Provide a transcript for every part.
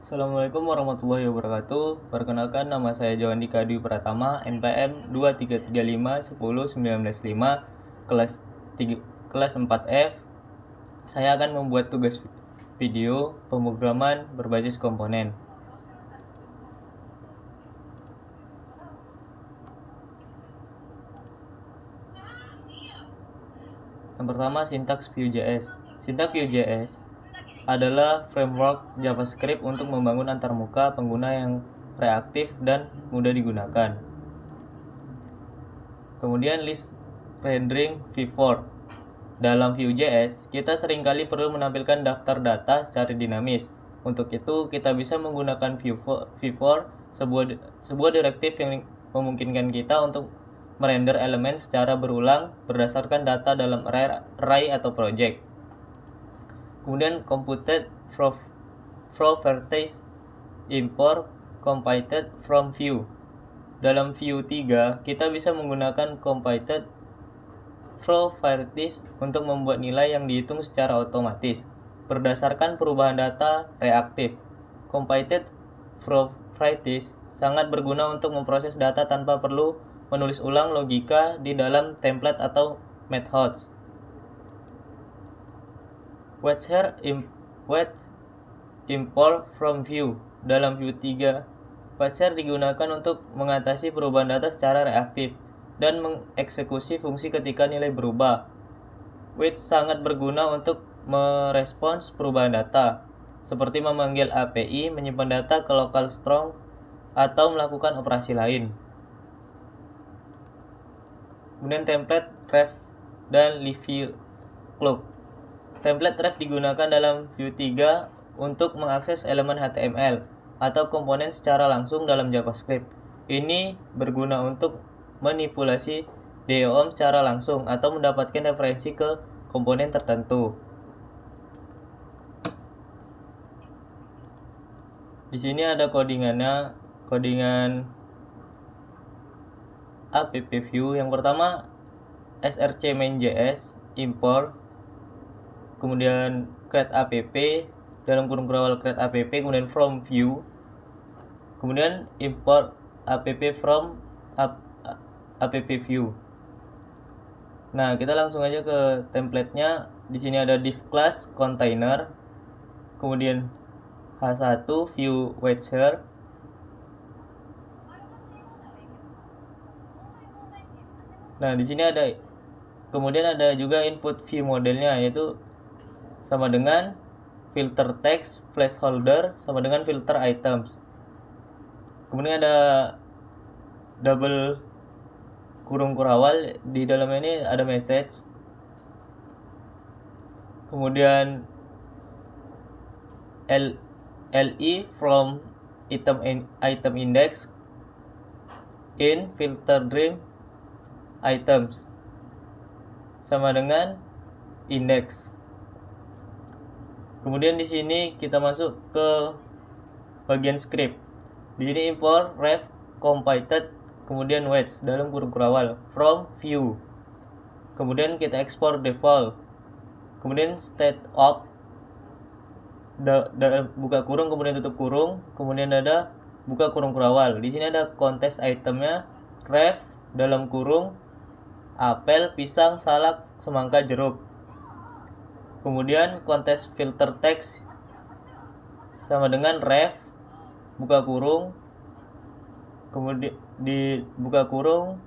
Assalamualaikum warahmatullahi wabarakatuh. Perkenalkan, nama saya Jawandika Dwi Pratama, NPM 233510915, kelas 4F. Saya akan membuat tugas video pemrograman berbasis komponen. Yang pertama, sintaks Vue.js. Sintaks Vue.js adalah framework JavaScript untuk membangun antarmuka pengguna yang reaktif dan mudah digunakan. Kemudian list rendering v-for. Dalam Vue.js, kita seringkali perlu menampilkan daftar data secara dinamis. Untuk itu, kita bisa menggunakan v-for, sebuah direktif yang memungkinkan kita untuk merender elemen secara berulang berdasarkan data dalam array atau project. Kemudian computed properties import computed from Vue. Dalam Vue 3, kita bisa menggunakan computed properties untuk membuat nilai yang dihitung secara otomatis berdasarkan perubahan data reaktif. Computed properties sangat berguna untuk memproses data tanpa perlu menulis ulang logika di dalam template atau methods. What's import from Vue. Dalam Vue 3, What's digunakan untuk mengatasi perubahan data secara reaktif dan mengeksekusi fungsi ketika nilai berubah. Which sangat berguna untuk merespons perubahan data, seperti memanggil API, menyimpan data ke local strong, atau melakukan operasi lain. Kemudian template, ref, dan live cloak. Template ref digunakan dalam Vue 3 untuk mengakses elemen HTML atau komponen secara langsung dalam JavaScript. Ini berguna untuk manipulasi DOM secara langsung atau mendapatkan referensi ke komponen tertentu. Di sini ada codingan app Vue. Yang pertama, src main.js import, kemudian create app dalam kurung kurang create app, kemudian from Vue, kemudian import app from app Vue. Nah, kita langsung aja ke template-nya. Di sini ada div class container, kemudian h1 Vue Webster, nah di sini kemudian ada juga input view modelnya, yaitu sama dengan filter text placeholder sama dengan filter items. Kemudian ada double kurung kurawal, di dalam ini ada message. Kemudian li from item index in filter dream items sama dengan index. Kemudian di sini kita masuk ke bagian script. Di sini import ref computed, kemudian wedge dalam kurung kurawal from Vue. Kemudian kita ekspor default. Kemudian state of buka kurung kemudian tutup kurung, kemudian ada buka kurung kurawal. Di sini ada kontes itemnya ref dalam kurung apel, pisang, salak, semangka, jeruk. Kemudian kontes filter text sama dengan ref buka kurung, kemudian di buka kurung,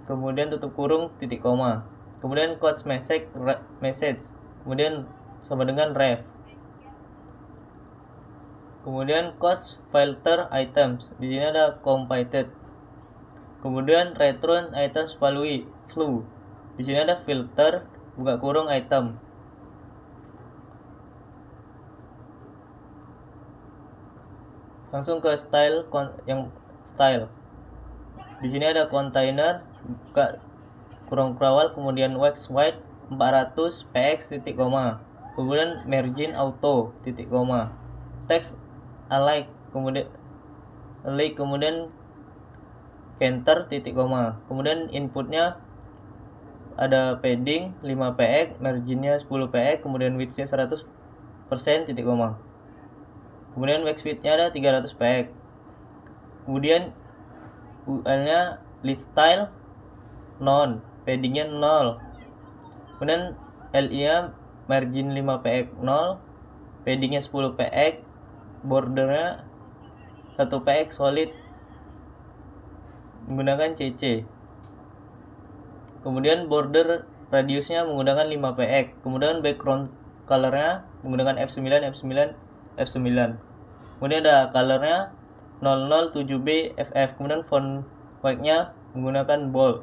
kemudian tutup kurung, titik koma. Kemudian quotes message, kemudian sama dengan ref. Kemudian cost filter items. Di sini ada computed. Kemudian return items flu. Di sini ada filter buka kurung item. Langsung ke style Di sini ada container buka kurung kurawal, kemudian wax white 400 px titik koma. Kemudian margin auto titik koma. Text alike, kemudian enter titik koma. Kemudian inputnya ada padding 5 px, marginnya 10 px, kemudian widthnya 100% titik koma. Kemudian max width-nya ada 300 px. Kemudian UL-nya list style non, padding-nya 0. Kemudian LI-nya margin 5 px 0, padding-nya 10 px, bordernya 1 px solid menggunakan CC. Kemudian border radiusnya menggunakan 5 px. Kemudian background colornya menggunakan F9, F9, F9. Kemudian ada colornya 007B FF. Kemudian font weight-nya menggunakan bold.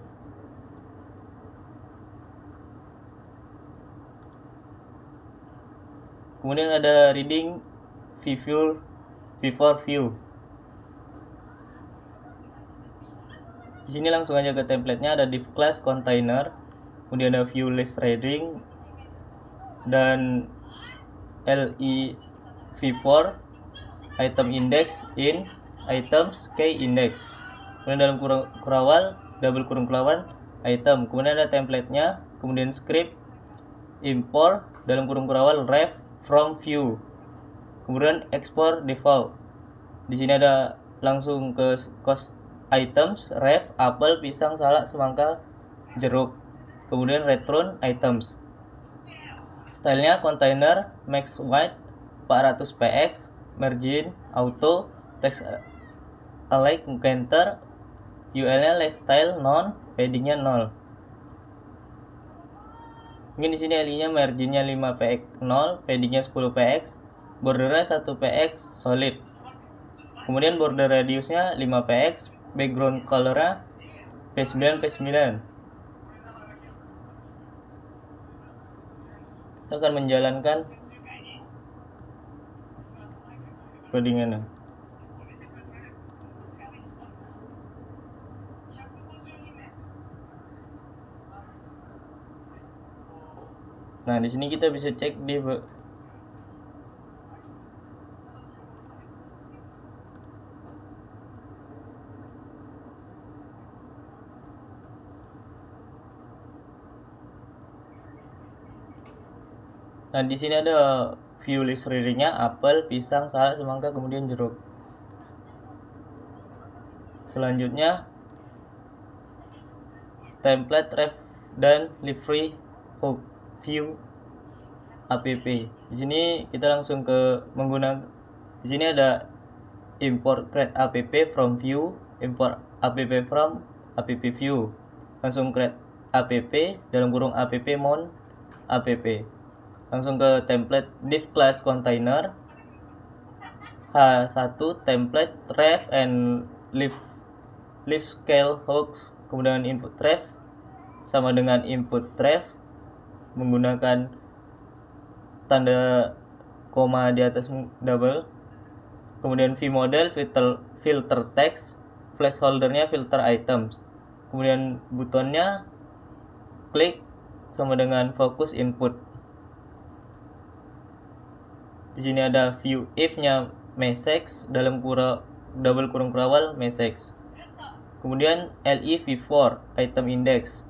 Kemudian ada reading V4 view. Di sini langsung aja ke template-nya, ada div class container, kemudian ada view list reading dan li v4 item index in items key index. Kemudian dalam kurawal double kurung kelawan item. Kemudian ada template-nya, kemudian script import dalam kurung kurawal ref from view. Kemudian export default. Di sini ada langsung ke cost items, ref, apel, pisang, salak, semangka, jeruk. Kemudian return items. Stylenya container, max width 400 px, margin, auto, text alike, counter, UL-nya list style non, padding-nya 0. Mungkin di sini LI-nya margin-nya 5 px 0, padding-nya 10 px, bordernya 1 px solid. Kemudian border radiusnya 5 px, background color-nya P9 P9. Kita akan menjalankan codingannya. Nah, di sini kita bisa cek di Nah, di sini ada view list reading-nya apel, pisang, salak, semangka, kemudian jeruk. Selanjutnya template ref dan livery view app. Di sini kita langsung ke menggunakan, di sini ada import create app from view, import app from app view. Langsung create app dalam kurung app mount app. Langsung ke template div class container H1 template ref and live scale hooks. Kemudian input ref sama dengan input ref menggunakan tanda koma di atas double. Kemudian vmodel filter text, placeholdernya filter items. Kemudian butonnya klik sama dengan focus input. Di sini ada view if-nya message dalam double kurung kurawal message. Kemudian li v4 item index,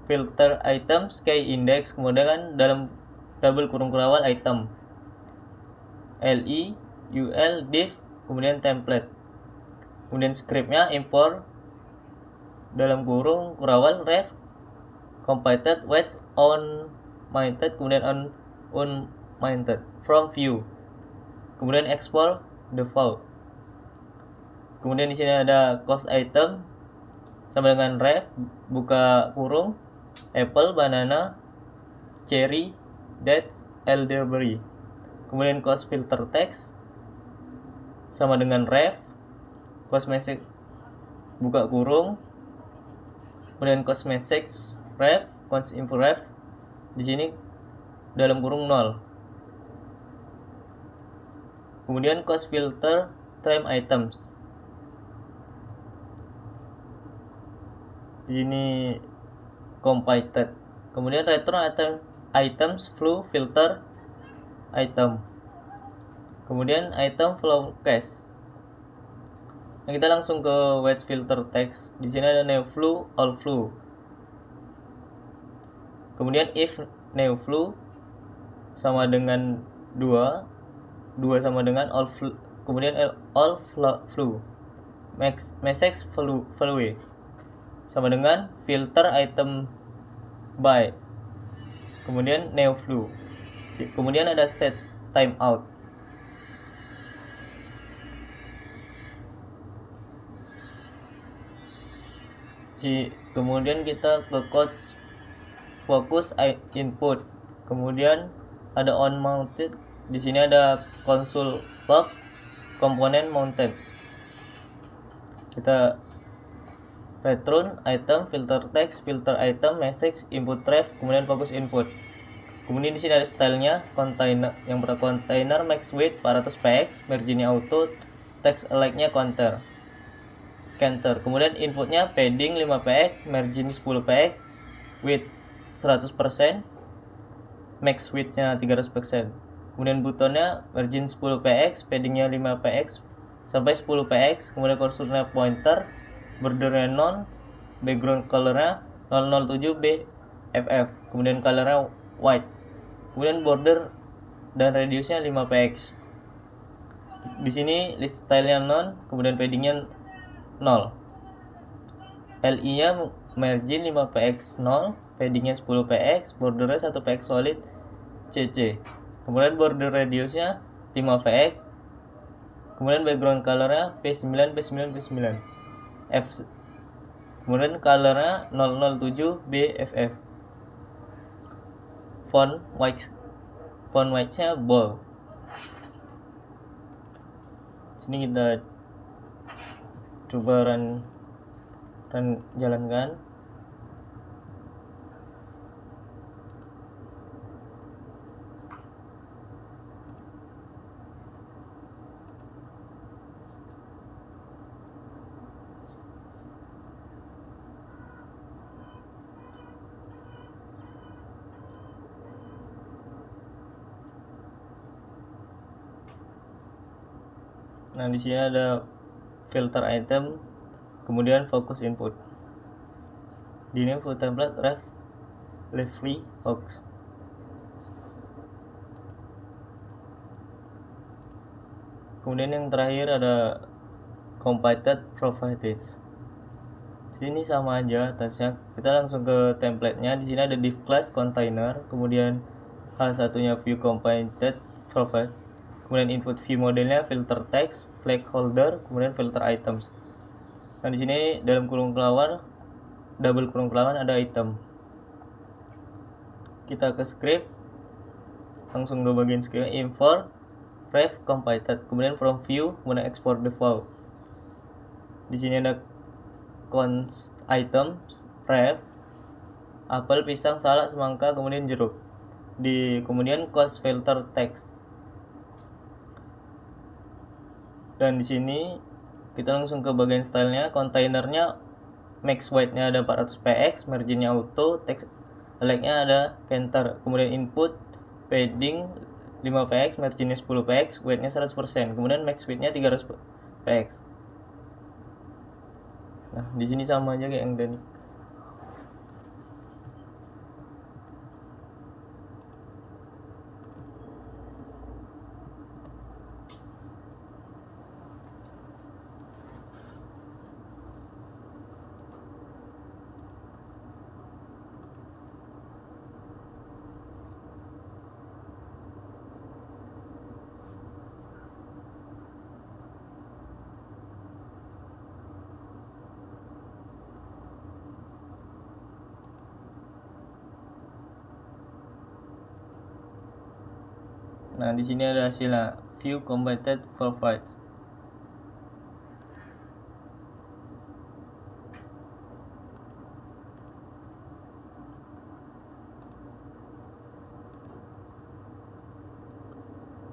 filter items key index, kemudian dalam double kurung kurawal item, li ul div, kemudian template. Kemudian scriptnya import dalam kurung kurawal ref completed weights on mounted, kemudian on mounted from view, kemudian export default. Kemudian di sini ada cost item sama dengan ref buka kurung apple, banana, cherry, dates, elderberry. Kemudian cost filter text sama dengan ref cost message buka kurung, kemudian cost message ref cost info ref di sini dalam kurung 0. Kemudian cost filter trim items di sini completed. Kemudian return items flow filter item, kemudian item flow cache. Nah, kita langsung ke weight filter text. Di sini ada new flow all flow. Kemudian if new flow sama dengan 2, 2 sama dengan all flu, kemudian flu. Message flu sama dengan filter item by, kemudian neo flu. Kemudian ada set timeout. Kemudian kita ke code focus input. Kemudian ada on mounted. Di sini ada console log komponen mounted. Kita return item, filter text, filter item, message, input ref, kemudian focus input. Kemudian di sini ada stylenya container, yang container max width 400 px, marginnya auto, text align-nya counter. Kemudian inputnya padding 5 px, margin 10 px, width 100%, max width-nya 300%. Kemudian butonnya margin 10 px, paddingnya 5 px sampai 10 px, kemudian kursornya pointer, bordernya non, background colornya 007 BFF, kemudian colornya white, kemudian border dan radiusnya 5 px. Di sini list stylenya non, kemudian paddingnya 0, li nya margin 5 px 0, paddingnya 10 px, bordernya 1 px solid cc, kemudian border radiusnya 5 px, kemudian background colornya P9 F, kemudian colornya 007 BFF, font white-nya bold. Sini kita coba run jalankan. Nah, di sini ada filter item, kemudian focus input. Di ini full template ref lively hoax. Kemudian yang terakhir ada completed provided. Sini sama aja atasnya. Kita langsung ke template-nya. Di sini ada div class container, kemudian H1-nya view completed provided. Kemudian input view modelnya filter text, flag holder, kemudian filter items. Nah, di sini dalam kurung kelawar, double kurung kelawar ada item. Kita ke script, langsung ke bagian script, import ref completed, kemudian from view, kemudian export default. Di sini ada const items ref apel, pisang, salak, semangka, kemudian jeruk. Kemudian cost filter text. Dan di sini kita langsung ke bagian stylenya. Kontainernya max width-nya ada 400 px, marginnya auto, text align-nya ada counter. Kemudian input padding 5 px, marginnya 10 px, width-nya 100%. Kemudian max width-nya 300 px. Nah, di sini sama aja kayak yang tadi. Nah, di sini ada hasilnya view completed profiles.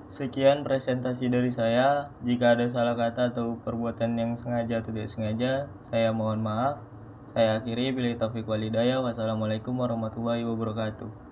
Sekian presentasi dari saya. Jika ada salah kata atau perbuatan yang sengaja atau tidak sengaja, saya mohon maaf. Saya akhiri, billahi taufiq wal hidayah. Wassalamualaikum warahmatullahi wabarakatuh.